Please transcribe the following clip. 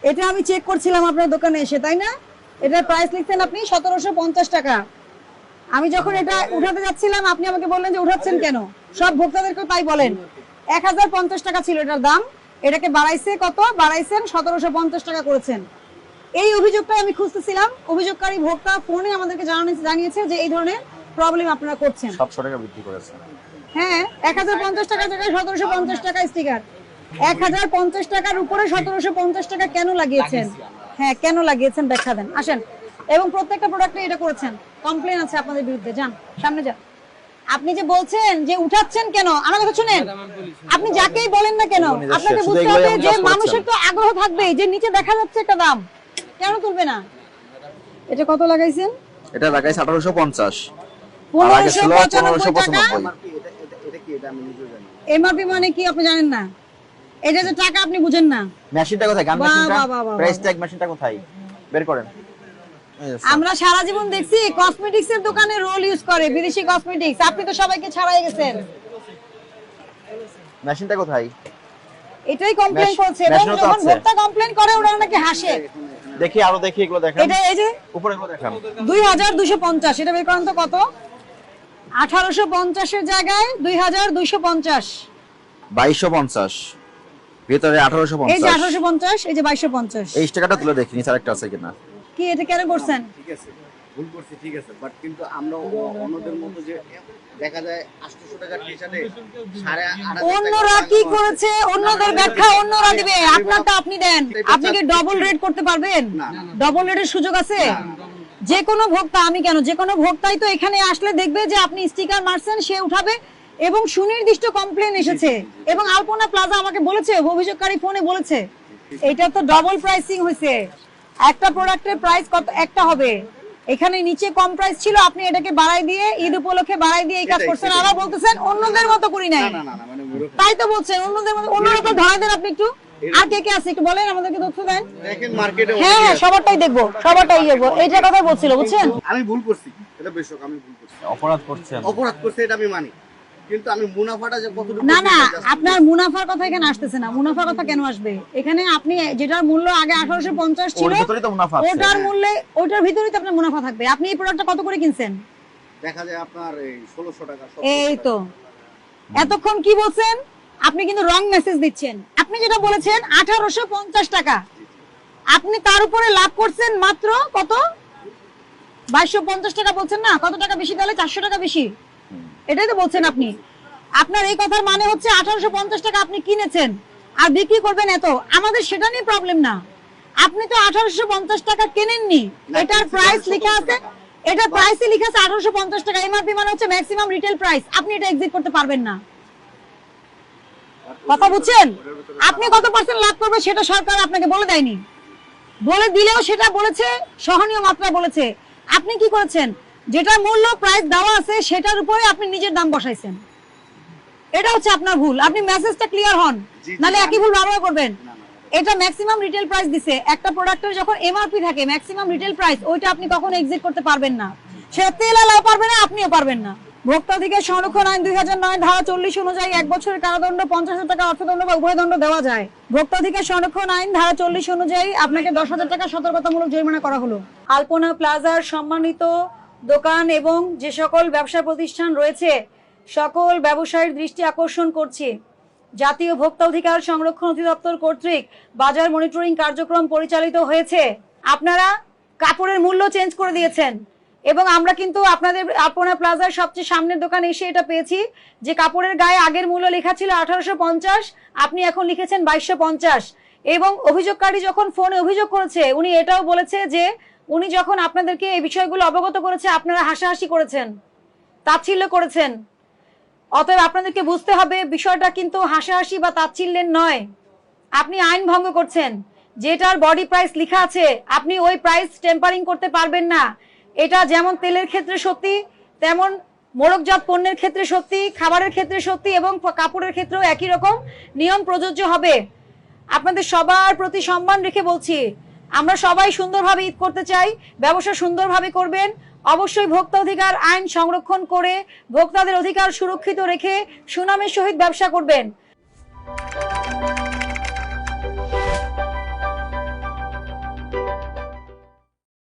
এটা আমি চেক করছিলাম আপনার দোকানে এসে, তাই না? এটার প্রাইস লিখছেন আপনি 1750 টাকা। আমি যখন এটা উঠাতে যাচ্ছিলাম আপনি আমাকে বললেন যে উঠাচ্ছেন কেন, সব ভোক্তাদেরকে তাই বলেন। 1050 টাকা ছিল এটার দাম, এটাকে বাড়াইছে কত, বাড়াইছেন 1750 টাকা করেছেন। এই অভিযোগটা আমি খুঁজতেছিলাম, অভিযোগকারী ভোক্তা ফোনে আমাদেরকে জানিয়েছে যে এই ধরনের প্রবলেম আপনারা করছেন। 700 টাকা বৃদ্ধি করেছে। হ্যাঁ, 1050 টাকা জায়গায় 1750 টাকা স্টিকার। 1050 টাকার উপরে 1750 টাকা কেন লাগিয়েছেন? হ্যাঁ, কেন লাগিয়েছেন ব্যাখ্যা দেন, আসেন। এবং প্রত্যেকটা প্রোডাক্টে এটা করেছেন, কমপ্লেন আছে আপনাদের বিরুদ্ধে। যান সামনে যান। আপনি যে বলছেন যে উঠাচ্ছেন কেন, আমার কথা শুনেন। আপনি যাকেই বলেন না কেন, আপনাকে বুঝতে হবে যে মানুষের তো আগ্রহ থাকবে যে নিচে দেখা যাচ্ছে একটা দাম, কেন তুলবে না? এটা কত লাগাইছেন? এটা লাগাইছে 1850। 1595 টাকা। এমআরপি মানে কি আপনি জানেন না? এটা যে টাকা আপনি বুঝেন না। মেশিনটা কোথায়? গান মেশিনটা, প্রাইস ট্যাগ মেশিনটা কোথায়? বের করেন। আমরা সারা জীবন দেখছি কসমেটিক্স এর দোকানে রোল ইউজ করে, বিদেশি কসমেটিক্স। আপনি তো সবাইকে ছাড়াই গেছেন। মেশিনটা কোথায়? এটাই কমপ্লেইন করছে, এবং যখন ভোক্তা কমপ্লেইন করে ওরা নাকি হাসে। দেখি আরো দেখি, এগুলো দেখেন। এটা এই যে উপরে এগুলো দেখান। 2250, এটা বের করেন তো কত? 1850 এর জায়গায় 2250। 2250 ভিতরে 1850। এই যে 1850, এই যে 2250। এই টাকাটা তুলে দেখি নিচে আরেকটা আছে কিনা। কি এটা কেন করছেন? ঠিক আছে, ভুল করছি, ঠিক আছে, বাট কিন্তু আমরা অন্যদের মতো যে দেখা যায় 800 টাকা টি-শার্টে 8.5 অন্যরা কি করেছে, অন্যদের ব্যাখ্যা অন্যরা দিবে, আপনারটা আপনি দেন। আপনি কি ডবল রেট করতে পারবেন? ডবল রেটের সুযোগ আছে? যে কোনো ভোক্তা, আমি কেন, যে কোনো ভোক্তাই তো এখানে আসলে দেখবে যে আপনি স্টিকার মারছেন, সে উঠাবে। এবং সুনির্দিষ্ট কমপ্লেন এসেছে, এবং আলপনা প্লাজা আমাকে বলেছে, অভিযোগকারী ফোনে বলেছে এটা তো ডবল প্রাইসিং হয়েছে। একটা প্রোডাক্টের প্রাইস কত একটা হবে, এখানে নিচে কম প্রাইস ছিল, আপনি এটাকে বাড়াই দিয়ে ঈদ উপলক্ষে বাড়াই দিয়ে এই কাজ করছেন। আবার বলতেছেন অন্যদের মতো করি নাই। তাই তো বলছেন অন্যদের মতো, অন্যরা তো ধরা দেন আপনি একটু। আর কে কে আছে একটু বলেন, আমাদেরকে তথ্য দেন। দেখেন মার্কেটে হ্যাঁ হ্যাঁ, সবারটাই দেখবো, সবারটাই দেখবো। এইটার কথা বলছিল, বুঝছেন? আমি ভুল করছি, এটা বেশক আমি ভুল করছি, অপরাধ করছেন, অপরাধ করছে, এটা আমি মানি। কিন্তু আমি মুনাফাটা যে কতটুকু, না না, আপনার মুনাফার কথা এখানে আসতেছে না। মুনাফার কথা কেন আসবে এখানে? আপনি যেটার মূল্য আগে 1850 ছিল, ওটার মূল্যে, ওটার ভিতরেই তো আপনার মুনাফা থাকবে। আপনি এই প্রোডাক্টটা কত করে কিনছেন? দেখা যায় আপনার এই 1600 টাকা। এই তো এতক্ষণ কি বলছেন? আপনি কিন্তু রং মেসেজ দিচ্ছেন। আপনি যেটা বলেছেন 1850 টাকা, আপনি তার উপরে লাভ করছেন মাত্র কত? 2250 টাকা বলছেন না? কত টাকা বেশি তাহলে? 400 টাকা বেশি। এটাই তো বলছেন আপনি। আপনার এই কথার মানে হচ্ছে 1850 টাকা আপনি কিনেছেন আর বিক্রি করবেন এত। আমাদের সেটা নিয়ে প্রবলেম না। আপনি তো 1850 টাকা কেনেননি, এটার প্রাইস লেখা আছে, এটা প্রাইসে লেখা আছে 1850 টাকা। এমআরপি মানে হচ্ছে ম্যাক্সিমাম রিটেল প্রাইস। আপনি এটা এক্সিট করতে পারবেন না। কথা বুঝছেন? আপনি কত পার্সেন্ট লাভ করবেন সেটা সরকার আপনাকে বলে দেয়নি। বলে দিলেও সেটা বলেছে সহনীয় মাত্রা বলেছে। আপনি কি করেছেন? যেটা মূল্য প্রাইস দেওয়া আছে সেটার উপরে আপনি নিজের দাম বসাইছেন। এটা হচ্ছে আপনার ভুল। আপনি মেসেজটা ক্লিয়ার হন, নালে একই ভুল বারবার করবেন। এটা ম্যাক্সিমাম রিটেল প্রাইস দিছে। একটা প্রোডাক্টের যখন এমআরপি থাকে ম্যাক্সিমাম রিটেল প্রাইস, ওইটা আপনি কখনো এক্সিট করতে পারবেন না। সে তেল আলাও পারবে না, আপনিও পারবেন না। ভোক্তা অধিকার সংরক্ষণ আইন 2009 ধারা 40 অনুযায়ী 1 বছরের কারাদণ্ড, 50,000 টাকা অর্থদণ্ড বা উভয় দণ্ড দেওয়া যায়। ভোক্তা অধিকার সংরক্ষণ আইন ধারা 40 অনুযায়ী আপনাকে 10,000 টাকা সতর্কতামূলক জরিমানা করা হলো। আলপনা প্লাজার সম্মানিত দোকান এবং যে সকল ব্যবসা প্রতিষ্ঠান রয়েছে, সকল ব্যবসায়ীর দৃষ্টি আকর্ষণ করছি, জাতীয় ভোক্তা অধিকার সংরক্ষণ অধিদপ্তর কর্তৃক বাজার মনিটরিং কার্যক্রম পরিচালিত হয়েছে। আপনারা কাপড়ের মূল্য চেঞ্জ করে দিয়েছেন, এবং আমরা কিন্তু আপনাদের আলপনা প্লাজার সবচেয়ে সামনের দোকানে এসে এটা পেয়েছি যে কাপড়ের গায়ে আগের মূল্য লেখা ছিল 1850, আপনি এখন লিখেছেন 2250। এবং অভিযোগকারী যখন ফোনে অভিযোগ করেছে, উনি এটাও বলেছে যে উনি যখন আপনাদেরকে এই বিষয়গুলো অবগত করেছে, আপনারা হাসাহাসি করেছেন, তাচ্ছিল্য করেছেন। অতএব আপনাদেরকে বুঝতে হবে বিষয়টা কিন্তু হাসাহাসি বা তাচ্ছিল্যের নয়। আপনি আইন ভঙ্গ করছেন। যেটার বডি প্রাইস লেখা আছে আপনি ওই প্রাইস টেম্পারিং করতে পারবেন না। এটা যেমন তেলের ক্ষেত্রে সত্যি, তেমন মোড়কজাত পণ্যের ক্ষেত্রে সত্যি, খাবারের ক্ষেত্রে সত্যি, এবং কাপড়ের ক্ষেত্রেও একই রকম নিয়ম প্রযোজ্য হবে। আপনাদের সবার প্রতি সম্মান রেখে বলছি, আমরা সবাই সুন্দরভাবে ঈদ করতে চাই, ব্যবসা সুন্দরভাবে করবেন। অবশ্যই ভোক্তা অধিকার আইন সংরক্ষণ করে ভোক্তাদের অধিকার সুরক্ষিত রেখে সুনামের সহিত ব্যবসা করবেন।